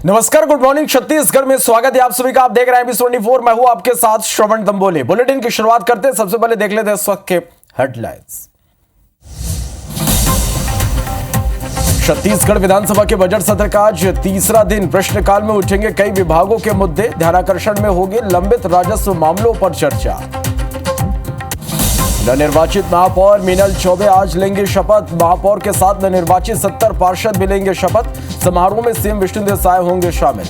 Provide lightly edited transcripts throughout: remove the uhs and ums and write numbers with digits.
नमस्कार, good morning. Chhattisgarh में स्वागत है आप सभी का। आप देख रहे हैं एबी24। मैं हूं आपके साथ श्रवण दंबोले। बुलेटिन की शुरुआत करते हैं। सबसे पहले देख लेते हैं इस वक्त के हेडलाइंस। छत्तीसगढ़ विधानसभा के बजट सत्र का आज तीसरा दिन। प्रश्नकाल में उठेंगे कई विभागों के मुद्दे। ध्यानाकर्षण में होगी लंबित राजस्व मामलों पर चर्चा। नवनिर्वाचित महापौर मीनल चौबे आज लेंगे शपथ। महापौर के साथ नवनिर्वाचित 70 पार्षद भी लेंगे शपथ। समारोह में सीएम विष्णुदेव साय होंगे शामिल।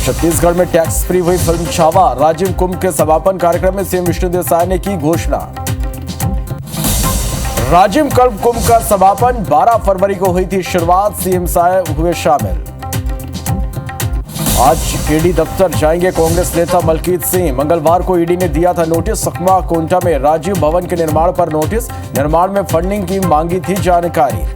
छत्तीसगढ़ में टैक्स फ्री हुई फिल्म छावा। राजीव कुंभ के समापन कार्यक्रम में सीएम विष्णुदेव साय ने की घोषणा। राजीव कुंभ का समापन 12 फरवरी को हुई थी शुरुआत। सीएम साय हुए शामिल। आज ईडी दफ्तर जाएंगे कांग्रेस नेता मलकीत सिंह। मंगलवार को ईडी ने दिया था नोटिस। सुकमा कोंटा में राजीव भवन के निर्माण पर नोटिस। निर्माण में फंडिंग की मांगी थी जानकारी।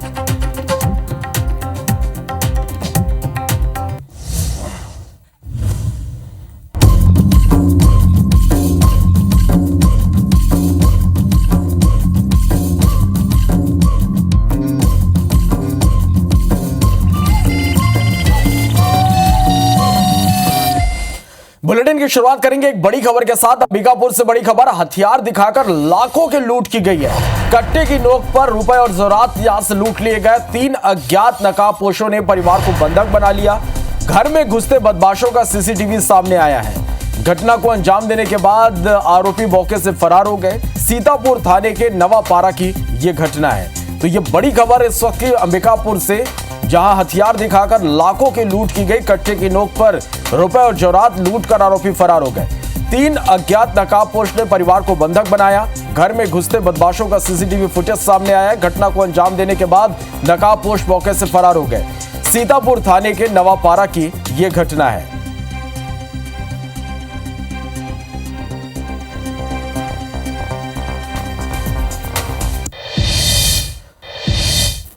बुलेटिन की शुरुआत करेंगे एक बड़ी खबर के साथ। अंबिकापुर से बड़ी खबर। हथियार दिखाकर लाखों की लूट की गई है। कट्टे की नोक पर रुपए और जेवरात यहां से लूट लिए गए। 3 अज्ञात नकाबपोशों ने परिवार को बंधक बना लिया। घर में घुसते बदमाशों का सीसीटीवी सामने आया है। घटना को अंजाम देने के बाद आरोपी मौके से फरार हो गए। सीतापुर थाने के नवापारा की यह घटना है। तो यह बड़ी खबर इस वक्त की अंबिकापुर से, जहां हथियार दिखाकर लाखों की लूट की गई। कट्टे की नोक पर रुपए और जेवरात लूट कर आरोपी फरार हो गए। 3 अज्ञात नकाबपोश ने परिवार को बंधक बनाया। घर में घुसते बदमाशों का सीसीटीवी फुटेज सामने आया है। घटना को अंजाम देने के बाद नकाबपोश मौके से फरार हो गए। सीतापुर थाने के नवापारा की यह घटना है।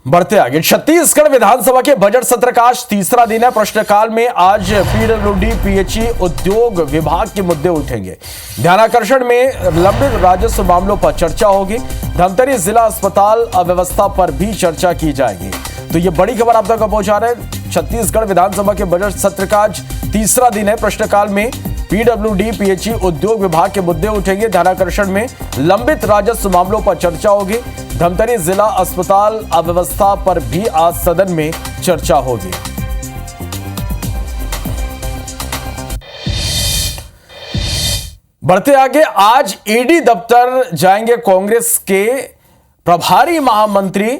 बढ़ते आगे। छत्तीसगढ़ विधानसभा के बजट सत्र का आज तीसरा दिन है। प्रश्नकाल में आज पीडब्ल्यूडी पीएचई उद्योग विभाग के मुद्दे उठेंगे। ध्यानाकर्षण में लंबित राजस्व मामलों पर चर्चा होगी। धमतरी जिला अस्पताल अव्यवस्था पर भी चर्चा की जाएगी। तो ये बड़ी खबर आप तक पहुंचा रहे हैं। छत्तीसगढ़ विधानसभा के बजट सत्र का आज तीसरा दिन है। प्रश्नकाल में पीडब्ल्यूडी पीएचई उद्योग विभाग के मुद्दे उठेंगे। ध्यानाकर्षण में लंबित राजस्व मामलों पर चर्चा होगी। धमतरी जिला अस्पताल अव्यवस्था पर भी आज सदन में चर्चा होगी। बढ़ते आगे। आज ईडी दफ्तर जाएंगे कांग्रेस के प्रभारी महामंत्री।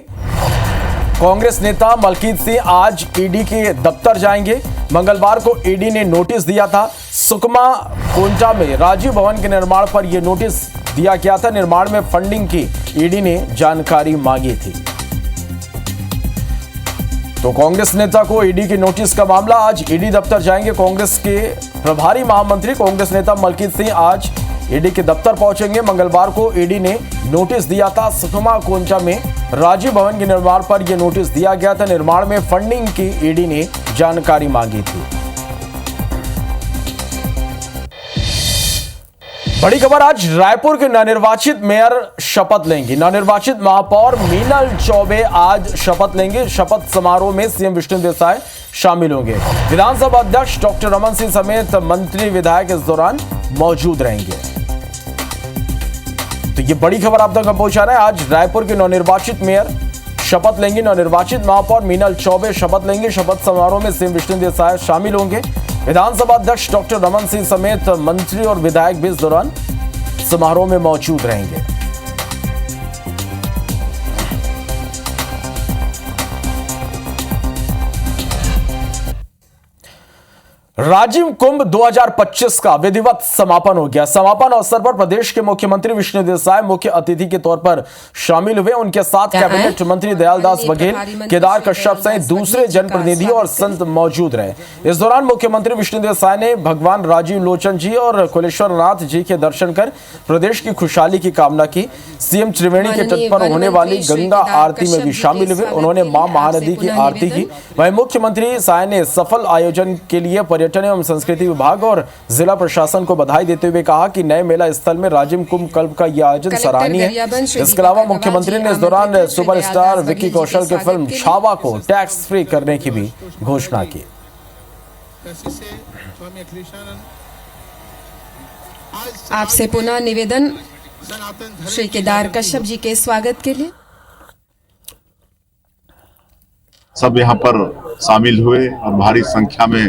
कांग्रेस नेता मलकीत सिंह आज ईडी के दफ्तर जाएंगे। मंगलवार को ईडी ने नोटिस दिया था। सुकमा कोंटा में राजीव भवन के निर्माण पर यह नोटिस दिया गया था। निर्माण में फंडिंग की ईडी ने जानकारी मांगी थी। तो कांग्रेस नेता को ईडी के नोटिस का मामला। आज ईडी दफ्तर जाएंगे कांग्रेस के प्रभारी महामंत्री। कांग्रेस नेता मलकीत सिंह आज ईडी के दफ्तर पहुंचेंगे। मंगलवार को ईडी ने नोटिस दिया था। सुकमा कोंटा में राजीव भवन के निर्माण पर यह नोटिस दिया गया था। निर्माण में फंडिंग की ईडी ने जानकारी मांगी थी। बड़ी खबर। आज रायपुर के नवनिर्वाचित मेयर शपथ लेंगी। नवनिर्वाचित महापौर मीनल चौबे आज शपथ लेंगे। शपथ समारोह में सीएम विष्णुदेव साय शामिल होंगे। विधानसभा अध्यक्ष डॉक्टर रमन सिंह समेत मंत्री विधायक इस दौरान मौजूद रहेंगे। तो ये बड़ी खबर आप तक पहुंचा रहे हैं। आज रायपुर के नवनिर्वाचित मेयर शपथ लेंगे। नवनिर्वाचित महापौर मीनल चौबे शपथ लेंगे। शपथ समारोह में सीएम विष्णुदेव साय शामिल होंगे। विधानसभा अध्यक्ष डॉक्टर रमन सिंह समेत मंत्री और विधायक भी इस दौरान समारोह में मौजूद रहेंगे। राजीव कुंभ 2025 का विधिवत समापन हो गया। समापन अवसर पर प्रदेश के मुख्यमंत्री विष्णुदेव साय मुख्य अतिथि के तौर पर शामिल हुए। उनके साथ कैबिनेट मंत्री दयालदास बघेल, केदार कश्यप सहित दूसरे जनप्रतिनिधि और संत मौजूद रहे। इस दौरान मुख्यमंत्री विष्णुदेव साय ने भगवान राजीव लोचन जी और कुलेश्वर नाथ जी के दर्शन कर प्रदेश की खुशहाली की कामना की। सीएम त्रिवेणी के तट पर होने वाली गंगा आरती में भी शामिल हुए। उन्होंने मां महानदी की आरती की। वहीं मुख्यमंत्री साय ने सफल आयोजन के लिए पर्यटन पर्यटन एवं संस्कृति विभाग और जिला प्रशासन को बधाई देते हुए कहा कि नए मेला स्थल में राजिम कुंभ कल्प का यह आयोजन सराहनीय है। इसके अलावा मुख्यमंत्री ने इस दौरान सुपरस्टार विक्की कौशल की फिल्म छावा को टैक्स फ्री करने की भी घोषणा की। आपसे पुनः निवेदन श्री केदार कश्यप जी के स्वागत के लिए। सब यहाँ पर शामिल हुए और भारी संख्या में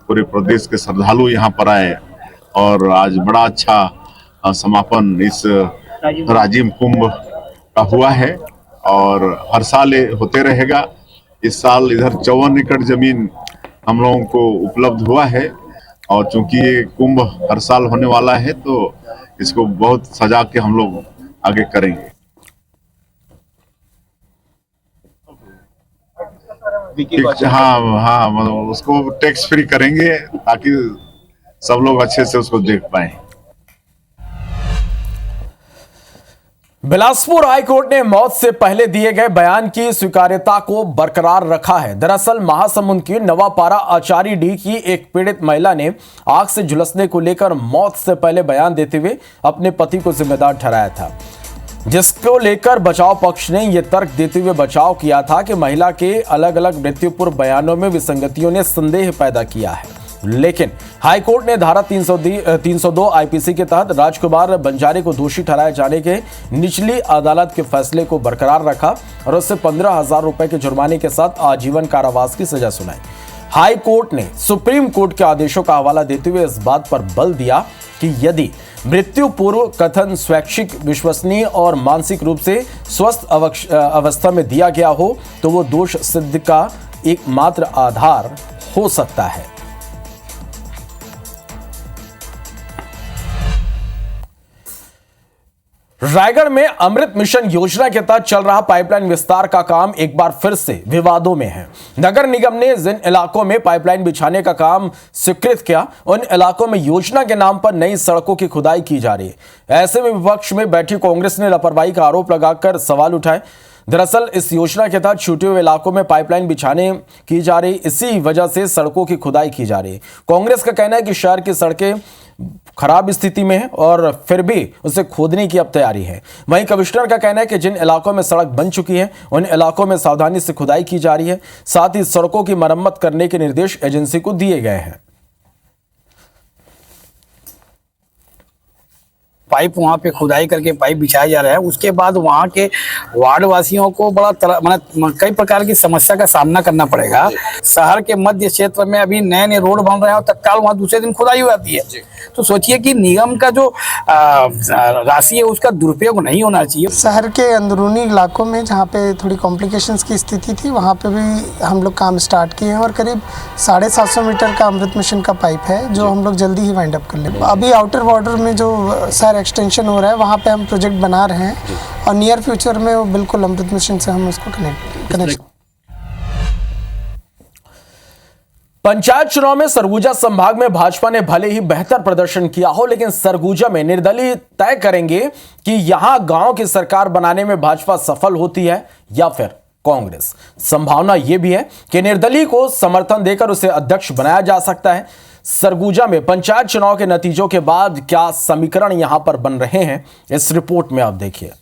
पूरे प्रदेश के श्रद्धालु यहाँ पर आए और आज बड़ा अच्छा समापन इस राजिम कुंभ का हुआ है और हर साल ये होते रहेगा। इस साल इधर 54 एकड़ जमीन हम लोगों को उपलब्ध हुआ है और चूंकि ये कुंभ हर साल होने वाला है तो इसको बहुत सजा के हम लोग आगे करेंगे। हाँ, उसको टैक्स फ्री करेंगे ताकि सब लोग अच्छे से उसको देख पाए। बिलासपुर हाई कोर्ट ने मौत से पहले दिए गए बयान की स्वीकार्यता को बरकरार रखा है। दरअसल महासमुंद की नवापारा आचारी डी की एक पीड़ित महिला ने आग से झुलसने को लेकर मौत से पहले बयान देते हुए अपने पति को जिम्मेदार ठहराया था, जिसको लेकर बचाव पक्ष ने यह तर्क देते हुए बचाव किया था कि महिला के अलग अलग मृत्यु पूर्व बयानों में विसंगतियों ने संदेह पैदा किया है। लेकिन हाईकोर्ट ने धारा 302 आईपीसी के तहत राजकुमार बंजारे को दोषी ठहराए जाने के निचली अदालत के फैसले को बरकरार रखा और उससे 15,000 रुपए के जुर्माने के साथ आजीवन कारावास की सजा सुनाई। हाई कोर्ट ने सुप्रीम कोर्ट के आदेशों का हवाला देते हुए इस बात पर बल दिया कि यदि मृत्यु पूर्व कथन स्वैच्छिक, विश्वसनीय और मानसिक रूप से स्वस्थ अवस्था में दिया गया हो तो वो दोष सिद्ध का एकमात्र आधार हो सकता है। रायगढ़ में अमृत मिशन योजना के तहत चल रहा पाइपलाइन विस्तार का काम एक बार फिर से विवादों में है। नगर निगम ने जिन इलाकों में पाइपलाइन बिछाने का काम स्वीकृत किया, उन इलाकों में योजना के नाम पर नई सड़कों की खुदाई की जा रही है। ऐसे में विपक्ष में बैठी कांग्रेस ने लापरवाही का आरोप लगाकर सवाल उठाए। दरअसल इस योजना के तहत छूटे हुए इलाकों में पाइपलाइन बिछाने की जा रही, इसी वजह से सड़कों की खुदाई की जा रही है। कांग्रेस का कहना है कि शहर की सड़कें खराब स्थिति में है और फिर भी उसे खोदने की अब तैयारी है। वहीं कमिश्नर का कहना है कि जिन इलाकों में सड़क बन चुकी है उन इलाकों में सावधानी से खुदाई की जा रही है। साथ ही सड़कों की मरम्मत करने के निर्देश एजेंसी को दिए गए हैं। पाइप वहाँ पे खुदाई करके पाइप बिछाया जा रहा है। उसके बाद वहाँ के वार्ड वासियों को बड़ा कई प्रकार की समस्या का सामना करना पड़ेगा। शहर के मध्य क्षेत्र में अभी नए नए रोड बन रहे हैं और तत्काल वहाँ दूसरे दिन खुदाई हो जाती है। तो सोचिए कि निगम का जो राशि है उसका दुरुपयोग नहीं होना चाहिए। शहर के अंदरूनी इलाकों में जहाँ पे थोड़ी कॉम्प्लिकेशंस की स्थिति थी वहाँ पे भी हम लोग काम स्टार्ट किए हैं और करीब 750 मीटर का अमृत मिशन का पाइप है जो हम लोग जल्दी ही वाइंड अप कर लेंगे। अभी आउटर बॉर्डर में जो शहर एक्सटेंशन हो रहा है वहाँ पे हम प्रोजेक्ट बना रहे हैं और नियर फ्यूचर में वो बिल्कुल अमृत मिशन से हम उसको कनेक्ट। पंचायत चुनाव में सरगुजा संभाग में भाजपा ने भले ही बेहतर प्रदर्शन किया हो, लेकिन सरगुजा में निर्दलीय तय करेंगे कि यहां गांव की सरकार बनाने में भाजपा सफल होती है या फिर कांग्रेस। संभावना यह भी है कि निर्दलीय को समर्थन देकर उसे अध्यक्ष बनाया जा सकता है। सरगुजा में पंचायत चुनाव के नतीजों के बाद क्या समीकरण यहां पर बन रहे हैं, इस रिपोर्ट में आप देखिए।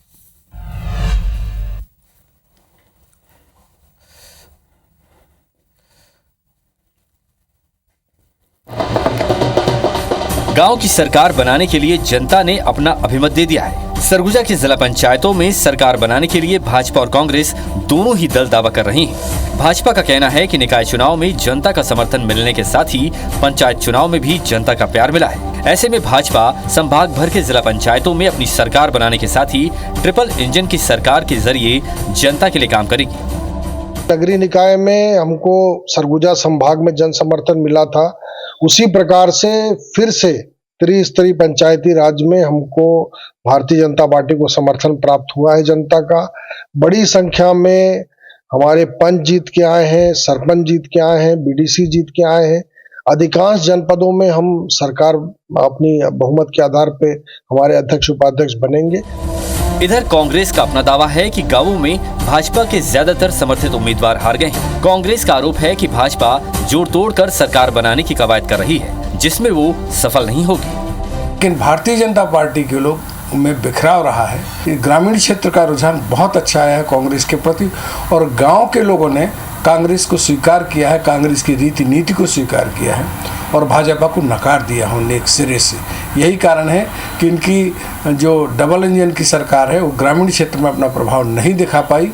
गांव की सरकार बनाने के लिए जनता ने अपना अभिमत दे दिया है। सरगुजा की जिला पंचायतों में सरकार बनाने के लिए भाजपा और कांग्रेस दोनों ही दल दावा कर रही हैं। भाजपा का कहना है कि निकाय चुनाव में जनता का समर्थन मिलने के साथ ही पंचायत चुनाव में भी जनता का प्यार मिला है। ऐसे में भाजपा संभाग भर के जिला पंचायतों में अपनी सरकार बनाने के साथ ही ट्रिपल इंजन की सरकार के जरिए जनता के लिए काम करेगी। नगरीय निकाय में हमको सरगुजा संभाग में जन समर्थन मिला था, उसी प्रकार से फिर से त्रिस्तरीय पंचायती राज में हमको भारतीय जनता पार्टी को समर्थन प्राप्त हुआ है। जनता का बड़ी संख्या में हमारे पंच जीत के आए हैं, सरपंच जीत के आए हैं, बीडीसी जीत के आए हैं। अधिकांश जनपदों में हम सरकार अपनी बहुमत के आधार पे हमारे अध्यक्ष उपाध्यक्ष बनेंगे। इधर कांग्रेस का अपना दावा है कि गांवों में भाजपा के ज्यादातर समर्थित उम्मीदवार हार गए हैं। कांग्रेस का आरोप है कि भाजपा जोड़ तोड़ कर सरकार बनाने की कवायद कर रही है, जिसमें वो सफल नहीं होगी। लेकिन भारतीय जनता पार्टी के लोग में बिखराव रहा है। ग्रामीण क्षेत्र का रुझान बहुत अच्छा आया है कांग्रेस के प्रति, और गांव के लोगों ने कांग्रेस को स्वीकार किया है, कांग्रेस की रीति नीति को स्वीकार किया है और भाजपा को नकार दिया है एक सिरे से। यही कारण है कि इनकी जो डबल इंजन की सरकार है वो ग्रामीण क्षेत्र में अपना प्रभाव नहीं दिखा पाई।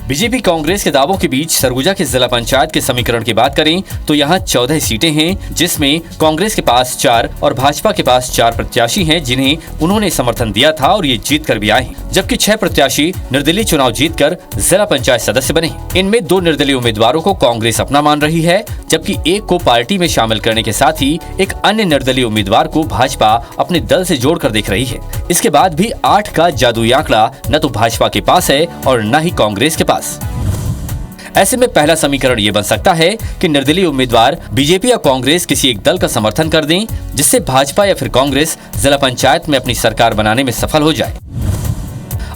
बीजेपी कांग्रेस के दावों के बीच सरगुजा के जिला पंचायत के समीकरण की बात करें तो यहाँ 14 सीटें हैं, जिसमें कांग्रेस के पास 4 और भाजपा के पास 4 प्रत्याशी हैं जिन्हें उन्होंने समर्थन दिया था और ये जीत कर भी आए हैं। जबकि 6 प्रत्याशी निर्दलीय चुनाव जीतकर जिला पंचायत सदस्य बने। इनमें 2 निर्दलीय उम्मीदवारों को कांग्रेस अपना मान रही है, जबकि एक को पार्टी में शामिल करने के साथ ही एक अन्य निर्दलीय उम्मीदवार को भाजपा अपने दल से जोड़कर देख रही है। इसके बाद भी 8 का जादुई आंकड़ा न तो भाजपा के पास है और न ही कांग्रेस के पास। ऐसे में पहला समीकरण ये बन सकता है कि निर्दलीय उम्मीदवार बीजेपी या कांग्रेस किसी एक दल का समर्थन कर दें, जिससे भाजपा या फिर कांग्रेस जिला पंचायत में अपनी सरकार बनाने में सफल हो जाए।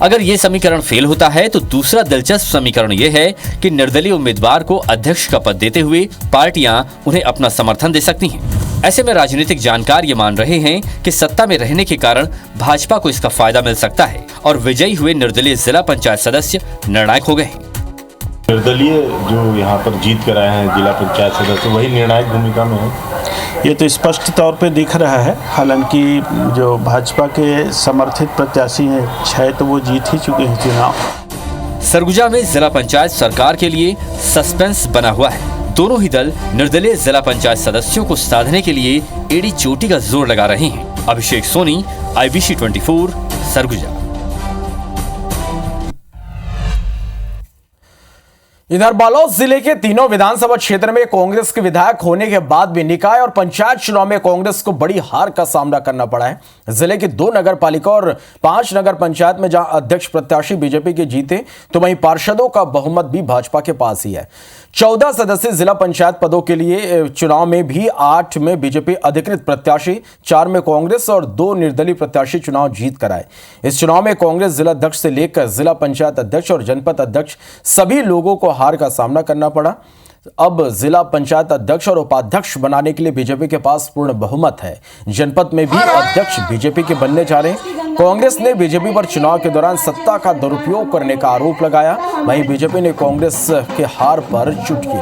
अगर ये समीकरण फेल होता है तो दूसरा दिलचस्प समीकरण ये है कि निर्दलीय उम्मीदवार को अध्यक्ष का पद देते हुए पार्टियां उन्हें अपना समर्थन दे सकती हैं। ऐसे में राजनीतिक जानकार ये मान रहे हैं कि सत्ता में रहने के कारण भाजपा को इसका फायदा मिल सकता है और विजयी हुए निर्दलीय जिला पंचायत सदस्य निर्णायक हो गए हैं। निर्दलीय जो यहाँ पर जीत कर आए हैं जिला पंचायत सदस्य, वही निर्णायक भूमिका में है। ये तो स्पष्ट तौर पे दिख रहा है। हालांकि जो भाजपा के समर्थित प्रत्याशी हैं 6 तो वो जीत ही चुके हैं चुनाव। सरगुजा में जिला पंचायत सरकार के लिए सस्पेंस बना हुआ है। दोनों ही दल निर्दलीय जिला पंचायत सदस्यों को साधने के लिए एड़ी चोटी का जोर लगा रहे हैं। अभिषेक सोनी, IBC 24, सरगुजा। इधर बालोद जिले के तीनों विधानसभा क्षेत्र में कांग्रेस के विधायक होने के बाद भी निकाय और पंचायत चुनाव में कांग्रेस को बड़ी हार का सामना करना पड़ा है। जिले की 2 नगर पालिका और 5 नगर पंचायत में जहां अध्यक्ष प्रत्याशी बीजेपी के जीते, तो वहीं पार्षदों का बहुमत भी भाजपा के पास ही है। 14 सदस्यीय जिला पंचायत पदों के लिए चुनाव में भी 8 में बीजेपी अधिकृत प्रत्याशी, 4 में कांग्रेस और 2 निर्दलीय प्रत्याशी चुनाव जीत कर आए। इस चुनाव में कांग्रेस जिला अध्यक्ष से लेकर जिला पंचायत अध्यक्ष और जनपद अध्यक्ष सभी लोगों को हार का सामना करना पड़ा। अब जिला पंचायत अध्यक्ष और उपाध्यक्ष बनाने के लिए बीजेपी के पास पूर्ण बहुमत है। जनपद में भी अध्यक्ष बीजेपी के बनने जा रहे हैं। कांग्रेस ने बीजेपी पर चुनाव के दौरान सत्ता का दुरुपयोग करने का आरोप लगाया। वहीं बीजेपी ने कांग्रेस के हार पर चुटकी ली।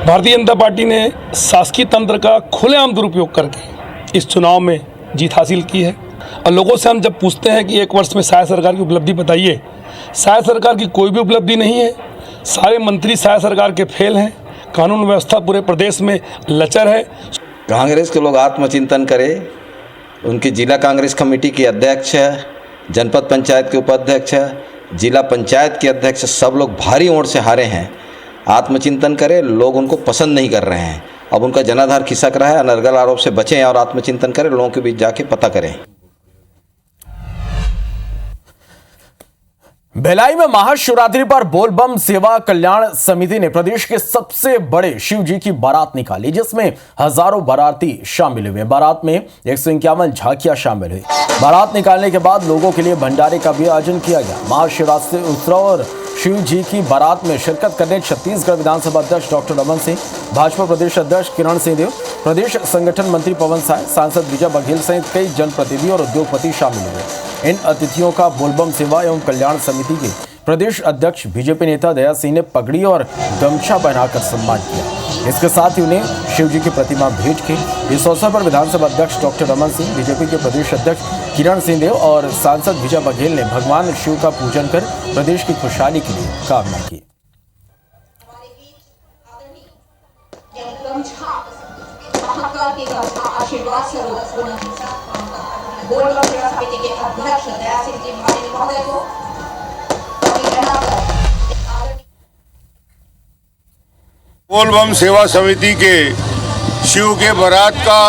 भारतीय जनता पार्टी ने शासकीय तंत्र का खुलेआम दुरुपयोग करके इस चुनाव में जीत हासिल की है। और लोगों से हम जब पूछते हैं कि 1 वर्ष में साय सरकार की उपलब्धि बताइए, साय सरकार की कोई भी उपलब्धि नहीं है। सारे मंत्री साय सरकार के फेल हैं। कानून व्यवस्था पूरे प्रदेश में लचर है। कांग्रेस के लोग आत्मचिंतन करें। उनकी जिला कांग्रेस कमेटी के अध्यक्ष है, जनपद पंचायत के उपाध्यक्ष है, जिला पंचायत के अध्यक्ष, सब लोग भारी वोट से हारे हैं। आत्मचिंतन करें। लोग उनको पसंद नहीं कर रहे हैं। अब उनका जनाधार खिसक रहा है। अनर्गल आरोप से बचें और आत्मचिंतन करें। लोगों के बीच जाके पता करें। भिलाई में महाशिवरात्रि पर बोलबम सेवा कल्याण समिति ने प्रदेश के सबसे बड़े शिव जी की बारात निकाली, जिसमें हजारों बाराती शामिल हुए। बारात में 151 झांकियां शामिल हुई। बारात निकालने के बाद लोगों के लिए भंडारे का भी आयोजन किया गया। महाशिवरात्रि उत्सव और शिव जी की बारात में शिरकत करने छत्तीसगढ़ विधानसभा अध्यक्ष डॉक्टर रमन सिंह, भाजपा प्रदेश अध्यक्ष किरण सिंहदेव, प्रदेश संगठन मंत्री पवन साय, सांसद विजय बघेल सहित कई जनप्रतिनिधि और उद्योगपति शामिल हुए। इन अतिथियों का बोलबम सेवा एवं कल्याण समिति के प्रदेश अध्यक्ष बीजेपी नेता दया सिंह ने पगड़ी और गमछा पहनाकर सम्मान किया। इसके साथ ही उन्हें शिव जी की प्रतिमा भेंट की। इस अवसर पर विधानसभा अध्यक्ष डॉक्टर रमन सिंह, बीजेपी के प्रदेश अध्यक्ष किरण सिंहदेव और सांसद विजय बघेल ने भगवान शिव का पूजन कर प्रदेश की खुशहाली के लिए कामना की। बोलबम सेवा समिति के शिव के बारात का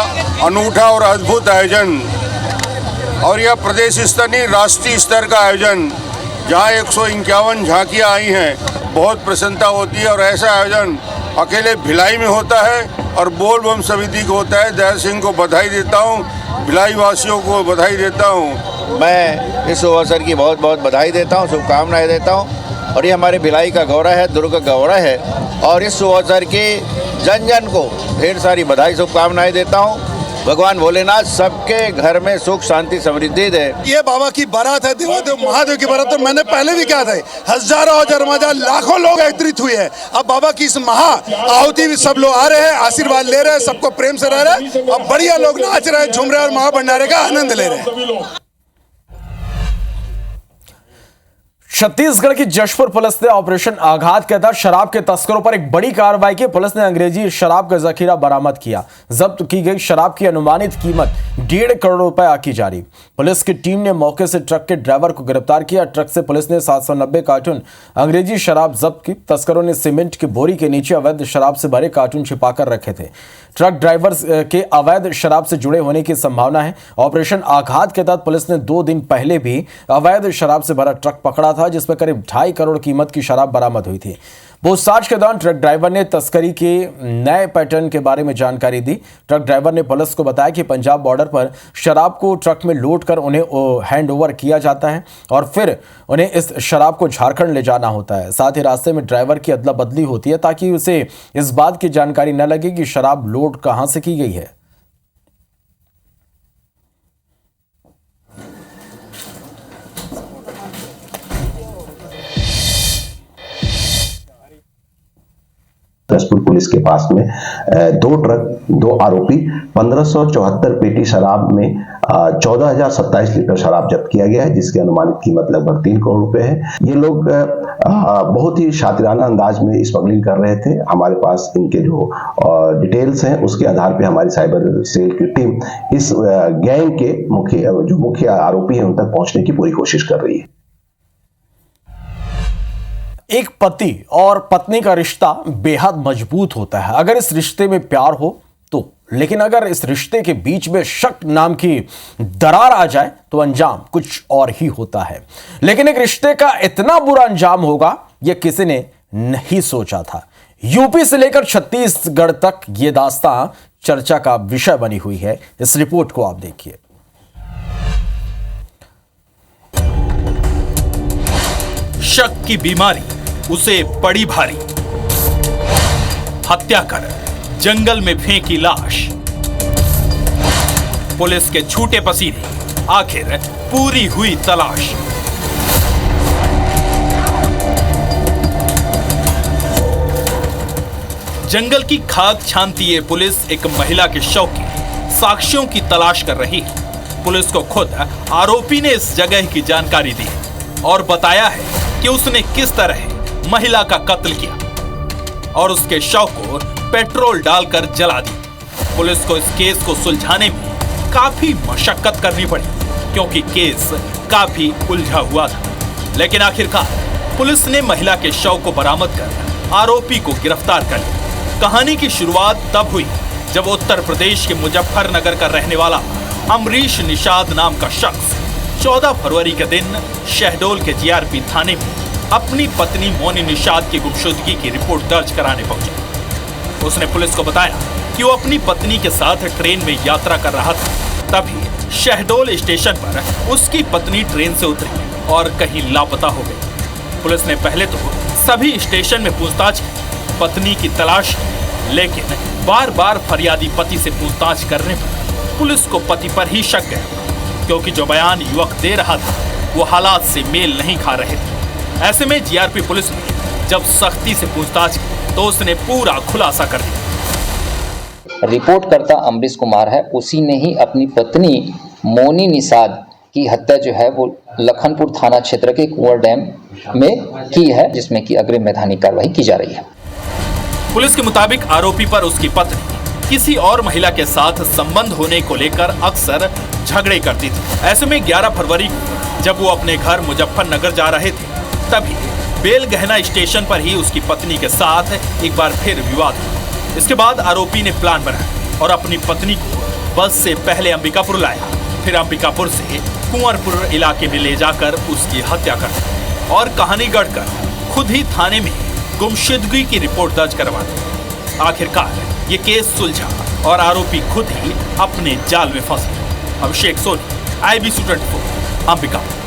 अनूठा और अद्भुत आयोजन और यह प्रदेश स्तर नहीं राष्ट्रीय स्तर का आयोजन, जहां 151 झांकियां आई हैं, बहुत प्रसन्नता होती है। और ऐसा आयोजन अकेले भिलाई में होता है और बोल बम समिति को तहे दिल सिंह को बधाई देता हूँ, भिलाई वासियों को बधाई देता हूँ। मैं इस अवसर की बहुत बहुत बधाई देता हूँ, शुभकामनाएं देता हूँ। और ये हमारे भिलाई का गौरव है, दुर्ग का गौरव है। और इस अवसर की जन जन को ढेर सारी बधाई शुभकामनाएं देता हूँ। भगवान भोलेनाथ सबके घर में सुख शांति समृद्धि दे। ये बाबा की बारात है, देवादेव महादेव की बारात। तो मैंने पहले भी कहा था, हजारों हजार लाखों लोग एकत्रित हुए हैं। अब बाबा की इस महा आहुति में सब लोग आ रहे हैं, आशीर्वाद ले रहे हैं, सबको प्रेम से रह रहे हैं। अब बढ़िया लोग नाच रहे हैं, झूम रहे हैं और महाभंडारे का आनंद ले रहे हैं। छत्तीसगढ़ की जशपुर पुलिस ने ऑपरेशन आघात के तहत शराब के तस्करों पर एक बड़ी कार्रवाई की। पुलिस ने अंग्रेजी शराब का जखीरा बरामद किया। जब्त की गई शराब की अनुमानित कीमत 1.5 करोड़ रुपए आकी जा रही। पुलिस की टीम ने मौके से ट्रक के ड्राइवर को गिरफ्तार किया। ट्रक से पुलिस ने 790 कार्टून अंग्रेजी शराब जब्त की। तस्करों ने सीमेंट की बोरी के नीचे अवैध शराब से भरे कार्टून छिपाकर रखे थे। ट्रक ड्राइवर के अवैध शराब से जुड़े होने की संभावना है। ऑपरेशन आघात के तहत पुलिस ने 2 दिन पहले भी अवैध शराब से भरा ट्रक पकड़ा था, जिसमें करीब 2.5 करोड़ कीमत की शराब बरामद हुई थी। पूछताछ के दौरान ट्रक ड्राइवर ने तस्करी के नए पैटर्न के बारे में जानकारी दी। ट्रक ड्राइवर ने पुलिस को बताया कि पंजाब बॉर्डर पर शराब को ट्रक में लोड कर उन्हें हैंड ओवर किया जाता है और फिर उन्हें इस शराब को झारखंड ले जाना होता है। साथ ही रास्ते में ड्राइवर की अदला बदली होती है ताकि उसे इस बात की जानकारी न लगे कि शराब लोड कहां से की गई है। जशपुर पुलिस के पास में 2 ट्रक 2 आरोपी 1574 पेटी शराब में 14,027 लीटर शराब जब्त किया गया है, जिसकी अनुमानित कीमत लगभग 3 करोड़ रुपए है। ये लोग बहुत ही शातिराना अंदाज में स्मगलिंग कर रहे थे। हमारे पास इनके जो डिटेल्स हैं उसके आधार पे हमारी साइबर सेल की टीम इस गैंग के मुख्य आरोपी हैं उन तक पहुंचने की पूरी कोशिश कर रही है। एक पति और पत्नी का रिश्ता बेहद मजबूत होता है अगर इस रिश्ते में प्यार हो तो, लेकिन अगर इस रिश्ते के बीच में शक नाम की दरार आ जाए तो अंजाम कुछ और ही होता है। लेकिन एक रिश्ते का इतना बुरा अंजाम होगा यह किसी ने नहीं सोचा था। यूपी से लेकर छत्तीसगढ़ तक यह दास्तां चर्चा का विषय बनी हुई है। इस रिपोर्ट को आप देखिए। शक की बीमारी उसे पड़ी भारी, हत्या कर जंगल में फेंकी लाश, पुलिस के छूटे पसीने, आखिर पूरी हुई तलाश। जंगल की खाक छानती ये पुलिस एक महिला के शव की साक्ष्यों की तलाश कर रही है। पुलिस को खुद आरोपी ने इस जगह की जानकारी दी और बताया है कि उसने किस तरह महिला का कत्ल किया और उसके शव को पेट्रोल डालकर जला दिया। पुलिस को इस केस को सुलझाने में काफी मशक्कत करनी पड़ी क्योंकि केस काफी उलझा हुआ था, लेकिन आखिरकार पुलिस ने महिला के शव को बरामद कर आरोपी को गिरफ्तार कर लिया। कहानी की शुरुआत तब हुई जब उत्तर प्रदेश के मुजफ्फरनगर का रहने वाला अमरीश निषाद नाम का शख्स 14 फरवरी के दिन शहडोल के जीआरपी थाने में अपनी पत्नी मोनी निषाद की गुमशुदगी की रिपोर्ट दर्ज कराने पहुंचा। उसने पुलिस को बताया कि वो अपनी पत्नी के साथ ट्रेन में यात्रा कर रहा था। तभी शहडोल स्टेशन पर उसकी पत्नी ट्रेन से उतरी और कहीं लापता हो गई। पुलिस ने पहले तो सभी स्टेशन में पूछताछ की, पत्नी की तलाश की, लेकिन बार बार फरियादी पति से पूछताछ करने पर पुलिस को पति पर ही शक गया क्योंकि जो बयान युवक दे रहा था वो हालात से मेल नहीं खा रहे थे। ऐसे में जीआरपी पुलिस ने जब सख्ती से पूछताछ की तो उसने पूरा खुलासा कर दिया। रिपोर्ट करता अमरीश कुमार है, उसी ने ही अपनी पत्नी मोनी निषाद की हत्या जो है वो लखनपुर थाना क्षेत्र के कुंवर डैम में की है, जिसमें कि अग्रिम वैधानिक कार्रवाई की जा रही है। पुलिस के मुताबिक आरोपी पर उसकी पत्नी किसी और महिला के साथ संबंध होने को लेकर अक्सर झगड़े करती थी। ऐसे में 11 फरवरी को जब वो अपने घर मुजफ्फरनगर जा रहे थे तभी बेलगहना स्टेशन पर ही उसकी पत्नी के साथ एक बार फिर विवाद हुआ। इसके बाद आरोपी ने प्लान बनाया और अपनी पत्नी को बस से पहले अंबिकापुर लाया, फिर अंबिकापुर से कुंवरपुर इलाके में ले जाकर उसकी हत्या कर दी और कहानी गढ़कर खुद ही थाने में गुमशुदगी की रिपोर्ट दर्ज करवा दी। आखिरकार ये केस सुलझा और आरोपी खुद ही अपने जाल में फंसे। अभिषेक सोनी, IBC 24, अंबिकापुर।